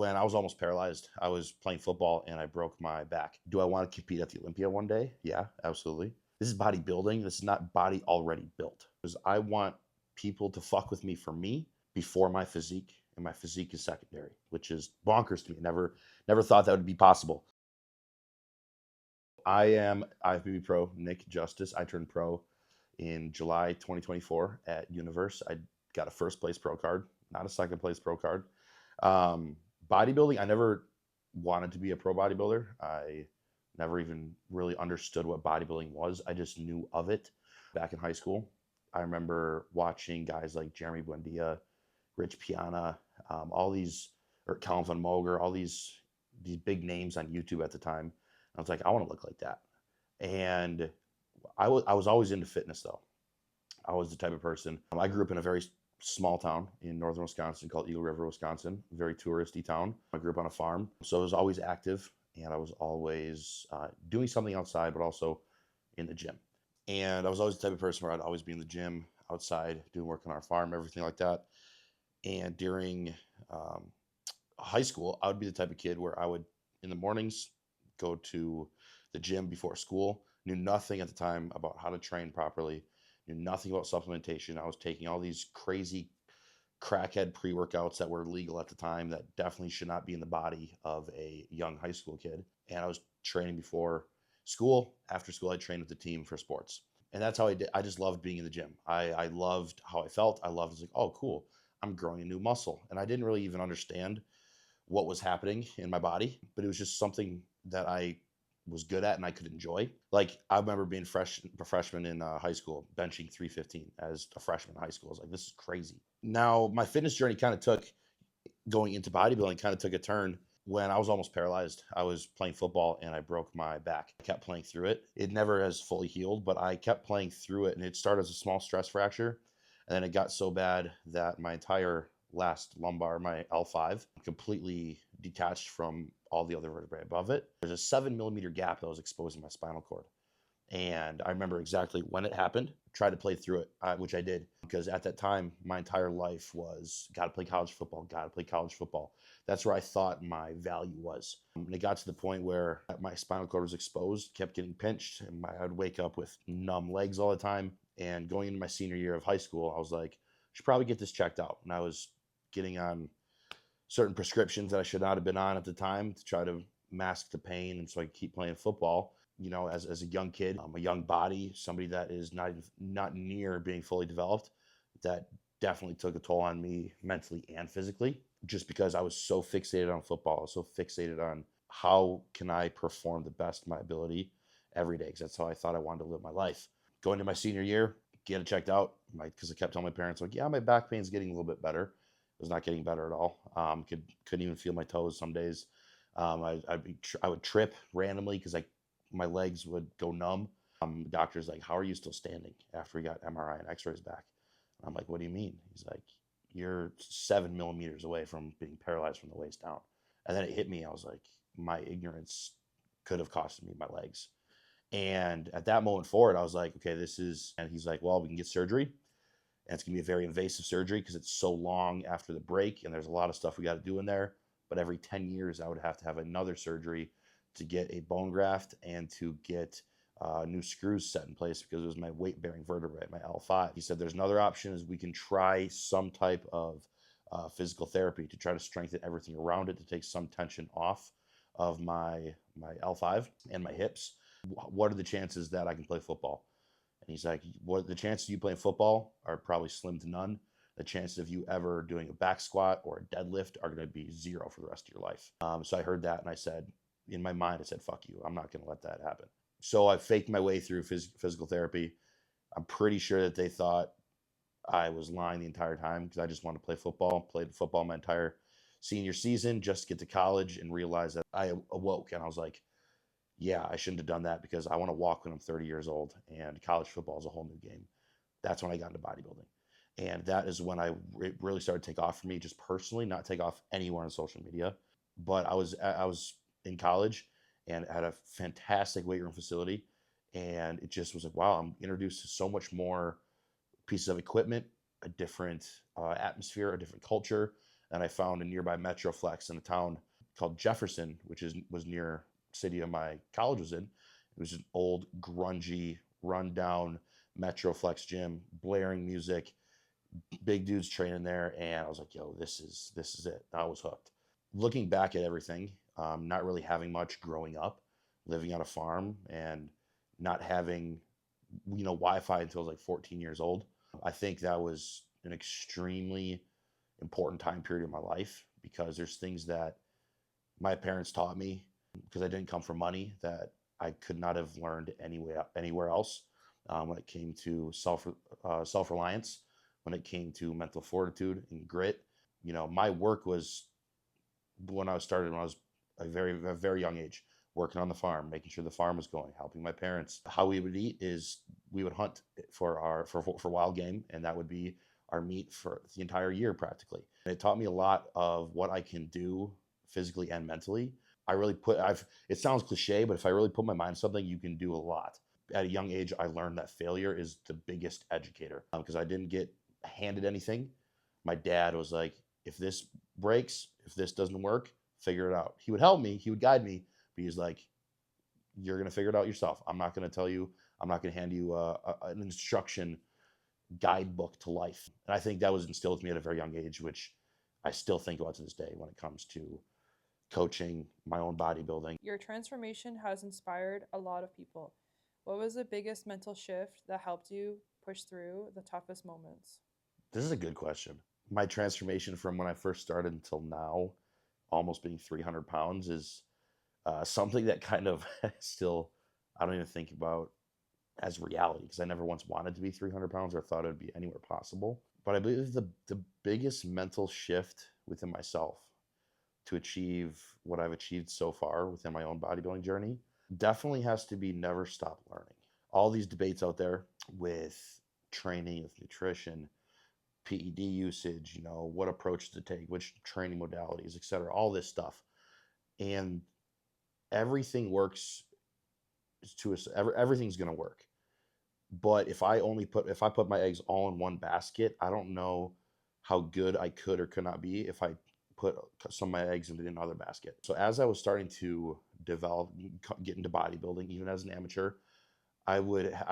When I was almost paralyzed, I was playing football and I broke my back. Do I want to compete at the Olympia one day? Yeah, absolutely. This is bodybuilding. This is not body already built. Because I want people to fuck with me for me before my physique, and my physique is secondary, which is bonkers to me. Never thought that would be possible. I am IFBB pro Nick Justice. I turned pro in July 2024 at Universe. I got a first place pro card, not a second place pro card. Um, Bodybuilding, I never wanted to be a pro bodybuilder. I never even really understood what bodybuilding was. I just knew of it back in high school. I remember watching guys like Jeremy Buendia, Rich Piana, all these, or Calvin Van Moger, all these big names on YouTube at the time. I was like, I want to look like that. And I was always into fitness though. I was the type of person. I grew up in a very small town in northern Wisconsin called Eagle River, Wisconsin, very touristy town. I grew up on a farm, so I was always active and I was always doing something outside, but also in the gym. And I was always the type of person where I'd always be in the gym, outside, doing work on our farm, everything like that. And during um, high school, I would be the type of kid where I would, in the mornings, go to the gym before school. Knew nothing at the time about how to train properly, knew nothing about supplementation. I was taking all these crazy crackhead pre-workouts that were legal at the time that definitely should not be in the body of a young high school kid. And I was training before school. After school, I trained with the team for sports. And that's how I did. I just loved being in the gym. I loved how I felt. I loved, it's like, oh, cool. I'm growing a new muscle. And I didn't really even understand what was happening in my body, but it was just something that I was good at and I could enjoy. Like I remember being a freshman in high school, benching 315 as a freshman in high school. I was like, this is crazy. Now my fitness journey kind of took, going into bodybuilding kind of took a turn when I was almost paralyzed. I was playing football and I broke my back. I kept playing through it. It never has fully healed, but I kept playing through it, and it started as a small stress fracture. And then it got so bad that my entire last lumbar, my L5, completely detached from all the other vertebrae above it. There's a 7 millimeter gap that was exposed in my spinal cord. And I remember exactly when it happened. Tried to play through it, which I did, because at that time my entire life was got to play college football, got to play college football. That's where I thought my value was. And it got to the point where my spinal cord was exposed, kept getting pinched, and I'd wake up with numb legs all the time. And going into my senior year of high school, I was like, I should probably get this checked out. And I was getting on certain prescriptions that I should not have been on at the time to try to mask the pain, and so I could keep playing football. You know, as a young kid, a young body, somebody that is not near being fully developed, that definitely took a toll on me mentally and physically, just because I was so fixated on football. I was so fixated on how can I perform the best of my ability every day, because that's how I thought I wanted to live my life. Going to my senior year, get it checked out, because I kept telling my parents, like, yeah, my back pain's getting a little bit better. It was not getting better at all. Couldn't even feel my toes some days. I would trip randomly because my legs would go numb. The doctor's like, how are you still standing after we got MRI and x-rays back? And I'm like, what do you mean? He's like, you're 7 millimeters away from being paralyzed from the waist down. And then it hit me. I was like, my ignorance could have costed me my legs. And at that moment forward, I was like, okay, and he's like, well, we can get surgery. And it's going to be a very invasive surgery because it's so long after the break. And there's a lot of stuff we got to do in there. But every 10 years, I would have to have another surgery to get a bone graft and to get new screws set in place, because it was my weight bearing vertebrae, my L5. He said there's another option, is we can try some type of physical therapy to try to strengthen everything around it, to take some tension off of my L5 and my hips. What are the chances that I can play football? And he's like, what the chances of you playing football are probably slim to none. The chances of you ever doing a back squat or a deadlift are going to be zero for the rest of your life. So I heard that and I said, in my mind, I said, fuck you. I'm not going to let that happen. So I faked my way through physical therapy. I'm pretty sure that they thought I was lying the entire time, because I just wanted to play football, played football my entire senior season just to get to college, and realized that I awoke and I was like, yeah, I shouldn't have done that, because I want to walk when I'm 30 years old, and college football is a whole new game. That's when I got into bodybuilding. And that is when it really started to take off for me, just personally, not take off anywhere on social media. But I was in college and had a fantastic weight room facility. And it just was like, wow, I'm introduced to so much more pieces of equipment, a different atmosphere, a different culture. And I found a nearby Metroflex in a town called Jefferson, which was near city of my college was in. It was an old, grungy, rundown Metroflex gym, blaring music, big dudes training there, and I was like, "Yo, this is it." I was hooked. Looking back at everything, not really having much growing up, living on a farm, and not having Wi-Fi until I was like 14 years old. I think that was an extremely important time period in my life because there's things that my parents taught me because I didn't come from money that I could not have learned anywhere else. When it came to self reliance, when it came to mental fortitude and grit, my work was when I started when I was a very young age, working on the farm, making sure the farm was going, helping my parents. How we would eat is we would hunt for wild game, and that would be our meat for the entire year practically. And it taught me a lot of what I can do physically and mentally. It sounds cliche, but if I really put my mind to something, you can do a lot. At a young age, I learned that failure is the biggest educator because I didn't get handed anything. My dad was like, if this breaks, if this doesn't work, figure it out. He would help me, he would guide me, but he's like, you're going to figure it out yourself. I'm not going to tell you, I'm not going to hand you an instruction guidebook to life. And I think that was instilled with me at a very young age, which I still think about to this day when it comes to coaching, my own bodybuilding. Your transformation has inspired a lot of people. What was the biggest mental shift that helped you push through the toughest moments? This is a good question. My transformation from when I first started until now, almost being 300 pounds, is something that kind of still I don't even think about as reality because I never once wanted to be 300 pounds or thought it would be anywhere possible. But I believe the biggest mental shift within myself to achieve what I've achieved so far within my own bodybuilding journey definitely has to be never stop learning. All these debates out there with training, with nutrition, PED usage, what approach to take, which training modalities, etc., all this stuff. And everything works everything's going to work. But if I put my eggs all in one basket, I don't know how good I could or could not be if I put some of my eggs into another basket. So as I was starting to get into bodybuilding, even as an amateur, I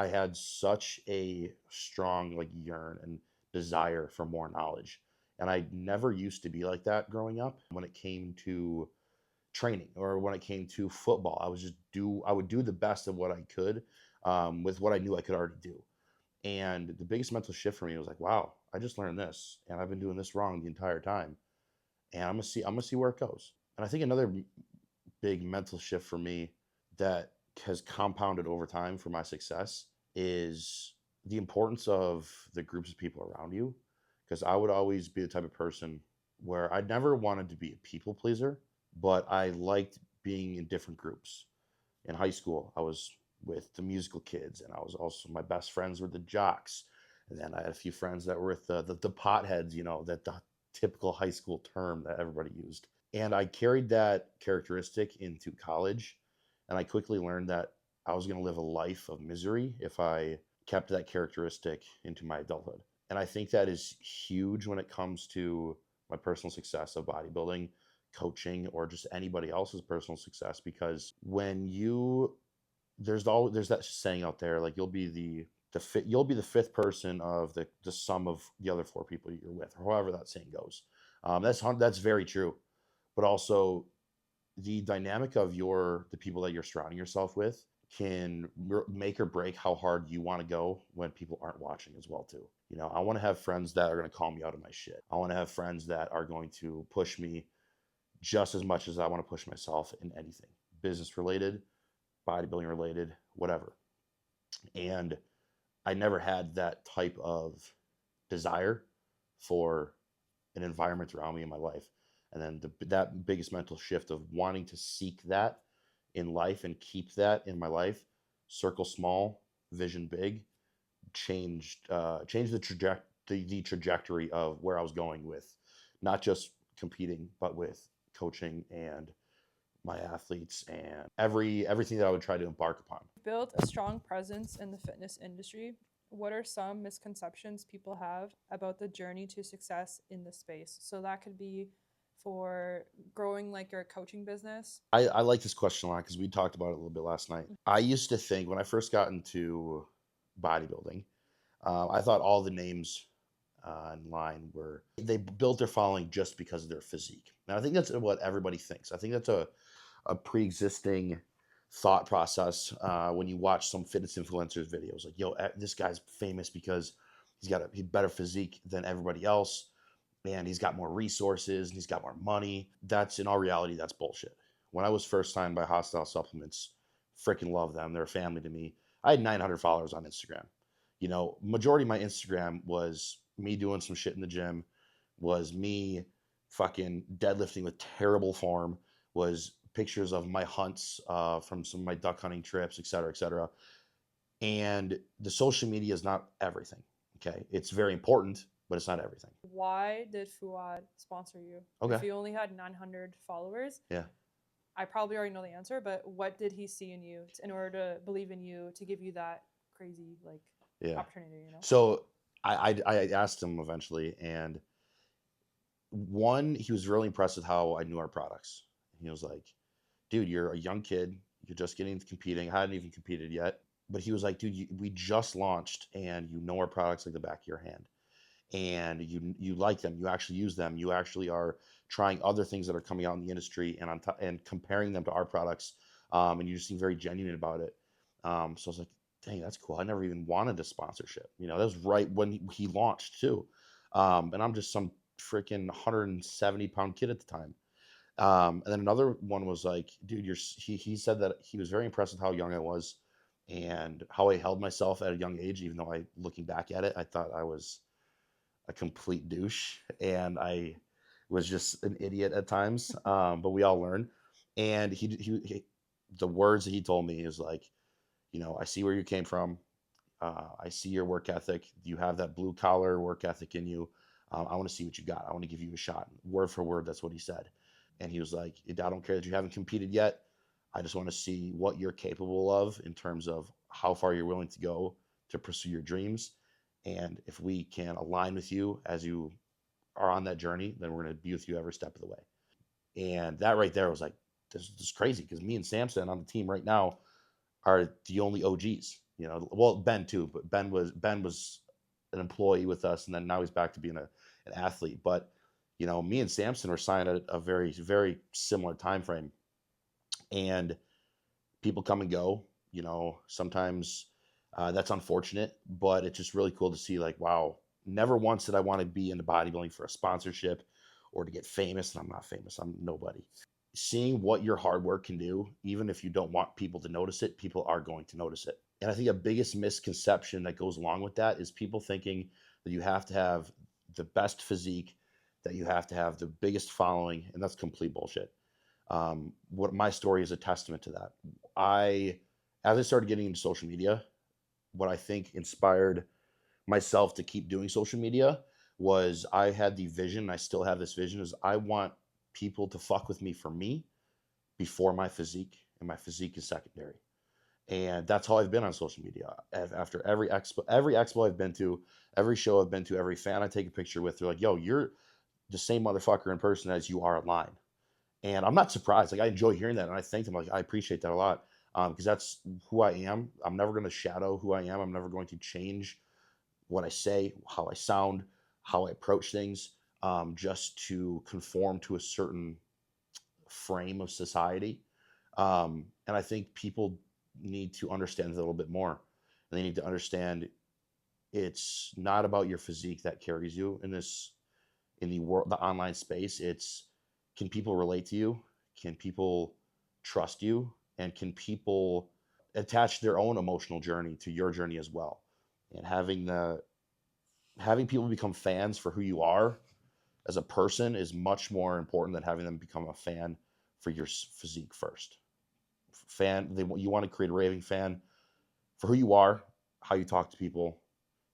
had such a strong like yearn and desire for more knowledge. And I never used to be like that growing up. When it came to training or when it came to football, I would do the best of what I could with what I knew I could already do. And the biggest mental shift for me was like, wow, I just learned this and I've been doing this wrong the entire time. And I'm gonna see where it goes. And I think another big mental shift for me that has compounded over time for my success is the importance of the groups of people around you. Because I would always be the type of person where I never wanted to be a people pleaser, but I liked being in different groups. In high school, I was with the musical kids, and I was also my best friends were the jocks. And then I had a few friends that were with the potheads, that the typical high school term that everybody used. And I carried that characteristic into college. And I quickly learned that I was going to live a life of misery if I kept that characteristic into my adulthood. And I think that is huge when it comes to my personal success of bodybuilding, coaching, or just anybody else's personal success. Because there's that saying out there, like you'll be the fifth person of the sum of the other four people you're with, or however that saying goes. That's very true. But also the dynamic of the people that you're surrounding yourself with can make or break how hard you want to go when people aren't watching as well too. I want to have friends that are going to call me out of my shit. I want to have friends that are going to push me just as much as I want to push myself in anything, business related, bodybuilding related, whatever. And I never had that type of desire for an environment around me in my life. And then that biggest mental shift of wanting to seek that in life and keep that in my life, circle small, vision big, changed the trajectory of where I was going with not just competing, but with coaching and my athletes and everything that I would try to embark upon. Built a strong presence in the fitness industry. What are some misconceptions people have about the journey to success in this space? So that could be for growing like your coaching business. I like this question a lot because we talked about it a little bit last night. I used to think when I first got into bodybuilding, I thought all the names in line were they built their following just because of their physique. Now I think that's what everybody thinks. I think that's a pre-existing thought process when you watch some fitness influencers videos. Like, yo, this guy's famous because he's got a better physique than everybody else, and he's got more resources and he's got more money. That's in all reality, that's bullshit. When I was first signed by Hostile Supplements, freaking love them. They're a family to me. I had 900 followers on Instagram. You know, majority of my Instagram was me doing some shit in the gym, was me fucking deadlifting with terrible form, was pictures of my hunts from some of my duck hunting trips, et cetera, et cetera. And the social media is not everything. Okay. It's very important, but it's not everything. Why did Fuad sponsor you? Okay. If you only had 900 followers, Yeah. I probably already know the answer, but what did he see in you in order to believe in you to give you that crazy like Yeah. opportunity, you know? So I asked him eventually, and one, he was really impressed with how I knew our products. He was like, dude, you're a young kid. You're just getting into competing. I hadn't even competed yet. But he was like, dude, we just launched and you know our products like the back of your hand. And you like them. You actually use them. You actually are trying other things that are coming out in the industry and and comparing them to our products. And you just seem very genuine about it. So I was like, dang, that's cool. I never even wanted a sponsorship. You know, that was right when he launched too. And I'm just some freaking 170-pound kid at the time. And then another one was like, dude, he said that he was very impressed with how young I was and how I held myself at a young age, even though looking back at it, I thought I was a complete douche and I was just an idiot at times. But we all learn. And the words that he told me is like, you know, I see where you came from. I see your work ethic. You have that blue collar work ethic in you. I want to see what you got. I want to give you a shot. Word for word, that's what he said. And he was like, I don't care that you haven't competed yet. I just want to see what you're capable of in terms of how far you're willing to go to pursue your dreams. And if we can align with you as you are on that journey, then we're going to be with you every step of the way. And that right there was like, this is crazy because me and Samson on the team right now are the only OGs. You know, well, Ben too, but Ben was an employee with us, and then now he's back to being an athlete. But you know, me and Samson were signed at a very similar time frame, and people come and go. You know, sometimes that's unfortunate, but it's just really cool to see. Like, wow, never once did I want to be into bodybuilding for a sponsorship or to get famous, and I'm not famous. I'm nobody. Seeing what your hard work can do, even if you don't want people to notice it, people are going to notice it. And I think a biggest misconception that goes along with that is people thinking that you have to have the best physique, that you have to have the biggest following, and that's complete bullshit. What my story is a testament to that. As I started getting into social media, what I think inspired myself to keep doing social media was I had the vision. I still have this vision. Is I want people to fuck with me for me before my physique, and my physique is secondary. And that's how I've been on social media. After every expo I've been to, every show I've been to, every fan I take a picture with, they're like, "Yo, you're the same motherfucker in person as you are online." And I'm not surprised. Like I enjoy hearing that, and I thank them. Like I appreciate that a lot because that's who I am. I'm never going to shadow who I am. I'm never going to change what I say, how I sound, how I approach things, just to conform to a certain frame of society. And I think people need to understand it a little bit more. They need to understand it's not about your physique that carries you in the world, the online space. It's can people relate to you? Can people trust you? And can people attach their own emotional journey to your journey as well? And having people become fans for who you are as a person is much more important than having them become a fan for your physique first. You want to create a raving fan for who you are, how you talk to people,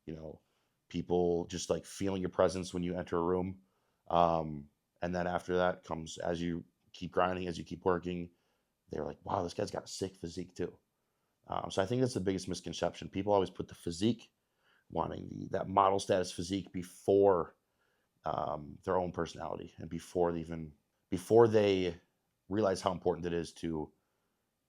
you know, people just like feeling your presence when you enter a room. Um, and then after that comes as you keep grinding, as you keep working, they're like, wow, this guy's got a sick physique too. So I think that's the biggest misconception. People always put the physique wanting that model status physique before their own personality, and before they realize how important it is to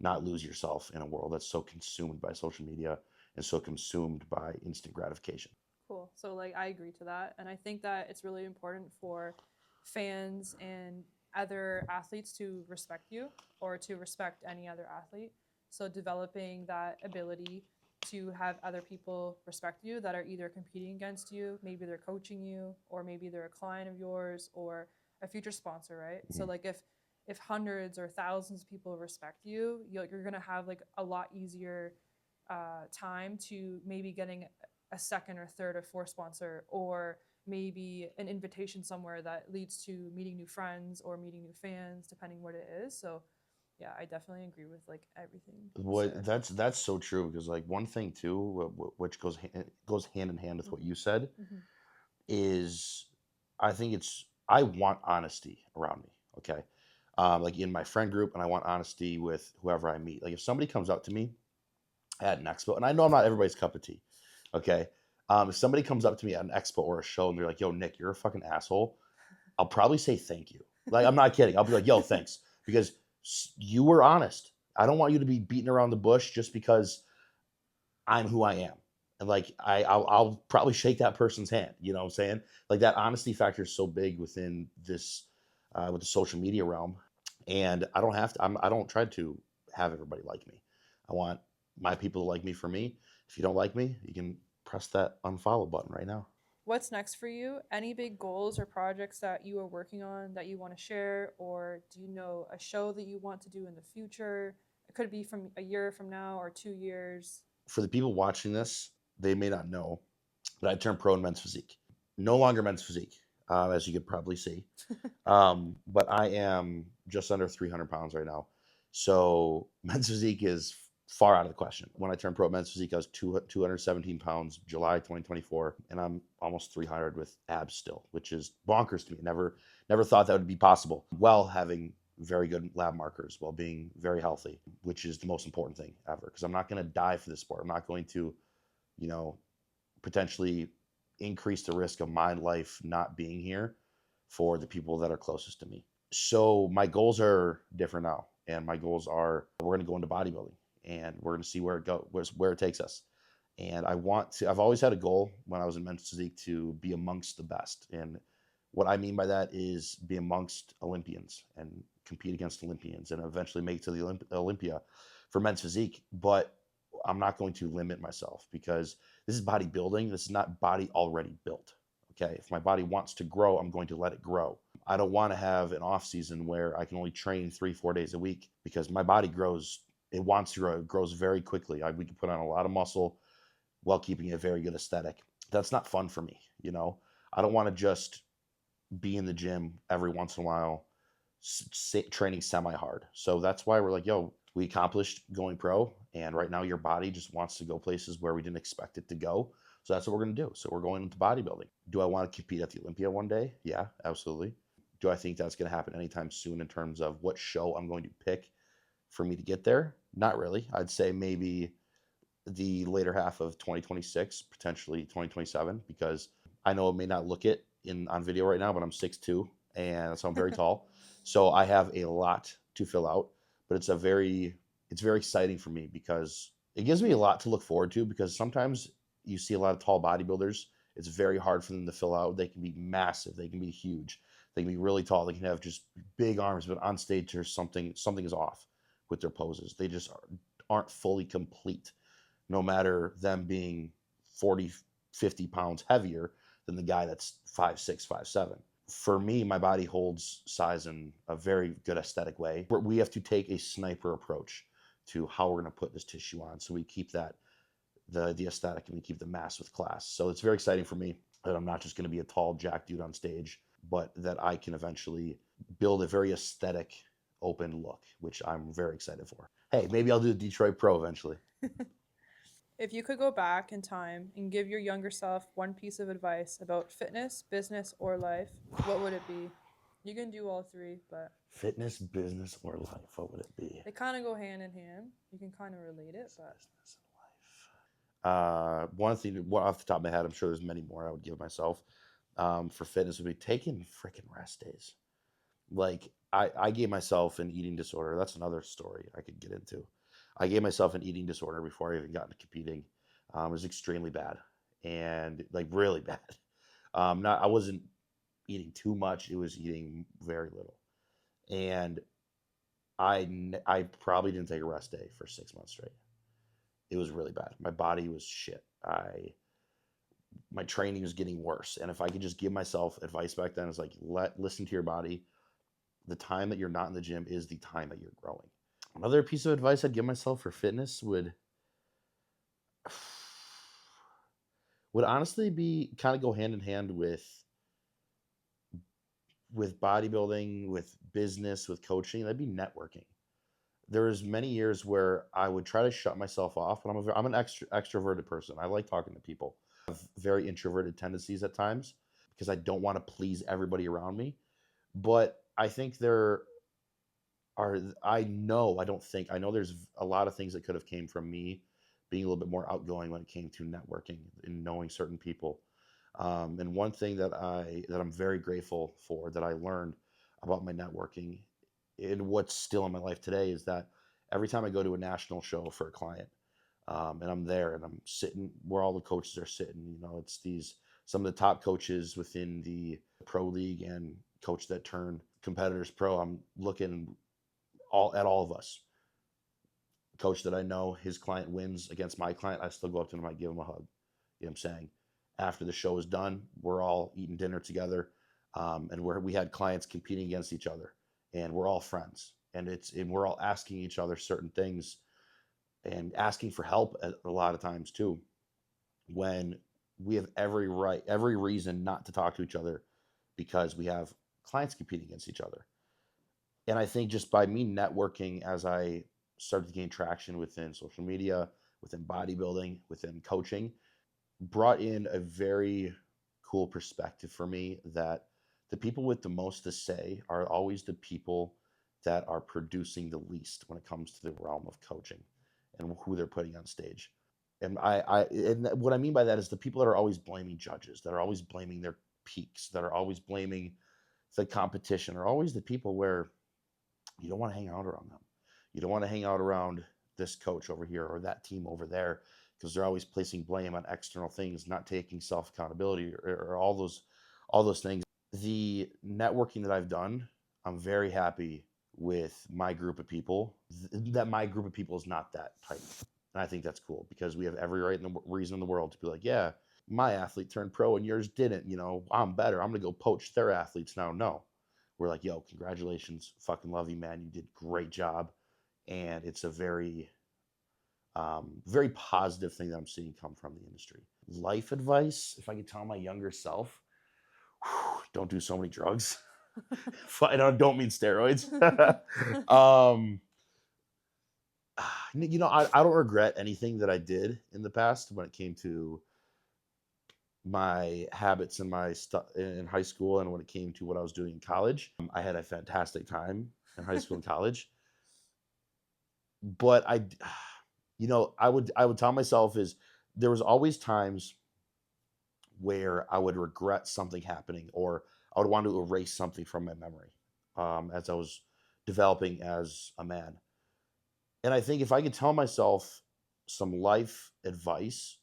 not lose yourself in a world that's so consumed by social media and so consumed by instant gratification. Cool. So like I agree to that, and I think that it's really important for fans and other athletes to respect you or to respect any other athlete. So developing that ability to have other people respect you that are either competing against you, maybe they're coaching you, or maybe they're a client of yours or a future sponsor, right? Mm-hmm. So like if hundreds or thousands of people respect you, you're gonna have like a lot easier time to maybe getting a second or third or fourth sponsor, or maybe an invitation somewhere that leads to meeting new friends or meeting new fans, depending what it is. So yeah, I definitely agree with like everything you What said. that's so true, because like one thing too, which goes hand in hand with what you said, Mm-hmm. is I think I want honesty around me. Okay, like in my friend group, and I want honesty with whoever I meet. Like if somebody comes up to me at an expo, and I know I'm not everybody's cup of tea. Okay, if somebody comes up to me at an expo or a show and they're like, "Yo, Nick, you're a fucking asshole," I'll probably say thank you. Like I'm not kidding. I'll be like, "Yo, thanks," because you were honest. I don't want you to be beating around the bush just because I'm who I am. And like I'll probably shake that person's hand. You know what I'm saying? Like that honesty factor is so big within this with the social media realm, and I don't have to. I don't try to have everybody like me. I want my people to like me for me. If you don't like me, you can press that unfollow button right now. What's next for you? Any big goals or projects that you are working on that you want to share, or do you know a show that you want to do in the future? It could be from a year from now or 2 years. For the people watching this, they may not know, but I turned pro in men's physique. No longer men's physique, as you could probably see. But I am just under 300 pounds right now. So men's physique is far out of the question. When I turned pro at men's physique, I was 217 pounds, July 2024, and I'm almost 300 with abs still, which is bonkers to me. Never thought that would be possible while having very good lab markers, while being very healthy, which is the most important thing ever. Because I'm not going to die for this sport. I'm not going to, you know, potentially increase the risk of my life not being here for the people that are closest to me. So my goals are different now, and my goals are we're going to go into bodybuilding, and we're going to see where it goes, where it takes us. And I've always had a goal when I was in men's physique to be amongst the best. And what I mean by that is be amongst Olympians and compete against Olympians and eventually make it to the Olympia for men's physique. But I'm not going to limit myself, because this is bodybuilding. This is not body already built. Okay. If my body wants to grow, I'm going to let it grow. I don't want to have an off season where I can only train 3-4 days a week, because my body grows. It wants to grow. It grows very quickly. We can put on a lot of muscle while keeping a very good aesthetic. That's not fun for me. I don't want to just be in the gym every once in a while, training semi hard. So that's why we're like, yo, we accomplished going pro, and right now your body just wants to go places where we didn't expect it to go. So that's what we're going to do. So we're going into bodybuilding. Do I want to compete at the Olympia one day? Yeah, absolutely. Do I think that's going to happen anytime soon in terms of what show I'm going to pick for me to get there? Not really. I'd say maybe the later half of 2026, potentially 2027, because I know it may not look it in on video right now, but I'm 6'2", and so I'm very tall. So I have a lot to fill out, but it's very exciting for me, because it gives me a lot to look forward to, because sometimes you see a lot of tall bodybuilders. It's very hard for them to fill out. They can be massive. They can be huge. They can be really tall. They can have just big arms, but on stage there's something is off with their poses. They just aren't fully complete, no matter them being 40, 50 pounds heavier than the guy that's 5'6", 5'7". For me, my body holds size in a very good aesthetic way. We have to take a sniper approach to how we're going to put this tissue on, so we keep that the aesthetic, and we keep the mass with class. So it's very exciting for me that I'm not just going to be a tall jack dude on stage, but that I can eventually build a very aesthetic, open look, which I'm very excited for. Hey, maybe I'll do the Detroit Pro eventually. If you could go back in time and give your younger self one piece of advice about fitness, business, or life, what would it be? You can do all three, but Fitness, business, or life? What would it be? they kind of go hand in hand. You can kind of relate it, but Business and life. One thing, one off the top of my head, I'm sure there's many more I would give myself for fitness would be taking freaking rest days. Like I gave myself an eating disorder. That's another story I could get into. I gave myself an eating disorder before I even got into competing. It was extremely bad and like really bad. Not I wasn't eating too much. It was eating very little, and I probably didn't take a rest day for 6 months straight. It was really bad. My body was shit. My training was getting worse, and if I could just give myself advice back then, it's like listen to your body. The time that you're not in the gym is the time that you're growing. Another piece of advice I'd give myself for fitness would honestly be kind of go hand in hand with bodybuilding, with business, with coaching. That'd be networking. There was many years where I would try to shut myself off, but I'm an extroverted person. I like talking to people. I have very introverted tendencies at times because I don't want to please everybody around me. But I think there are I know there's a lot of things that could have came from me being a little bit more outgoing when it came to networking and knowing certain people. And one thing that I'm very grateful for that I learned about my networking and what's still in my life today is that every time I go to a national show for a client, and I'm there and I'm sitting where all the coaches are sitting, it's these some of the top coaches within the pro league and coach that turn competitors pro. I'm looking all of us. Coach that I know, his client wins against my client, I still go up to him, I give him a hug. You know what I'm saying? After the show is done, we're all eating dinner together, and we had clients competing against each other, and we're all friends, and we're all asking each other certain things, and asking for help a lot of times too, when we have every reason not to talk to each other because we have clients competing against each other. And I think just by me networking as I started to gain traction within social media, within bodybuilding, within coaching, brought in a very cool perspective for me that the people with the most to say are always the people that are producing the least when it comes to the realm of coaching and who they're putting on stage. And what I mean by that is the people that are always blaming judges, that are always blaming their peaks, that are always blaming the competition, are always the people where you don't want to hang out around them. You don't want to hang out around this coach over here or that team over there because they're always placing blame on external things, not taking self accountability or all those things. The networking that I've done, I'm very happy with my group of people. That my group of people is not that tight, and I think that's cool because we have every right and reason in the world to be like, yeah, my athlete turned pro and yours didn't. I'm better. I'm gonna go poach their athletes now. No, we're like, yo, congratulations, fucking love you, man. You did great job, and it's a very positive thing that I'm seeing come from the industry. Life advice, if I could tell my younger self, don't do so many drugs. I don't mean steroids. um, I don't regret anything that I did in the past when it came to my habits in in high school and when it came to what I was doing in college. I had a fantastic time in high school and college, but I would tell myself is there was always times where I would regret something happening or I would want to erase something from my memory as I was developing as a man. And I think if I could tell myself some life advice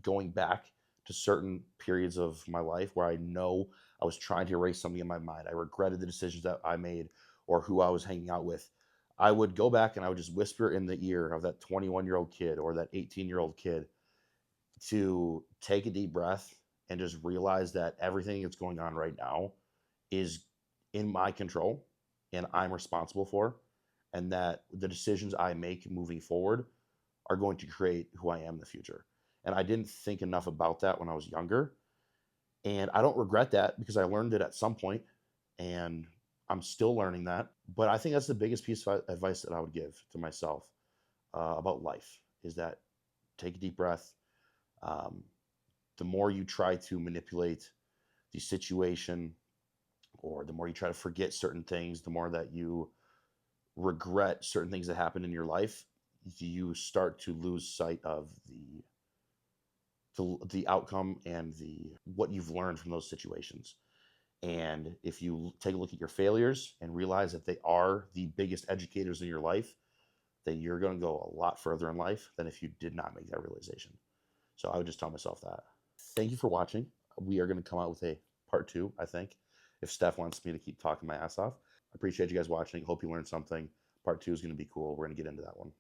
going back to certain periods of my life where I know I was trying to erase something in my mind, I regretted the decisions that I made or who I was hanging out with, I would go back and I would just whisper in the ear of that 21-year-old kid or that 18-year-old kid to take a deep breath and just realize that everything that's going on right now is in my control and I'm responsible for, and that the decisions I make moving forward are going to create who I am in the future. And I didn't think enough about that when I was younger. And I don't regret that because I learned it at some point and I'm still learning that. But I think that's the biggest piece of advice that I would give to myself about life is that take a deep breath. Um, the more you try to manipulate the situation or the more you try to forget certain things, the more that you regret certain things that happen in your life, you start to lose sight of the outcome and what you've learned from those situations. And if you take a look at your failures and realize that they are the biggest educators in your life, then you're going to go a lot further in life than if you did not make that realization. So I would just tell myself that. Thank you for watching. We are going to come out with a part 2, I think, if Steph wants me to keep talking my ass off. I appreciate you guys watching. Hope you learned something. Part 2 is going to be cool. We're going to get into that one.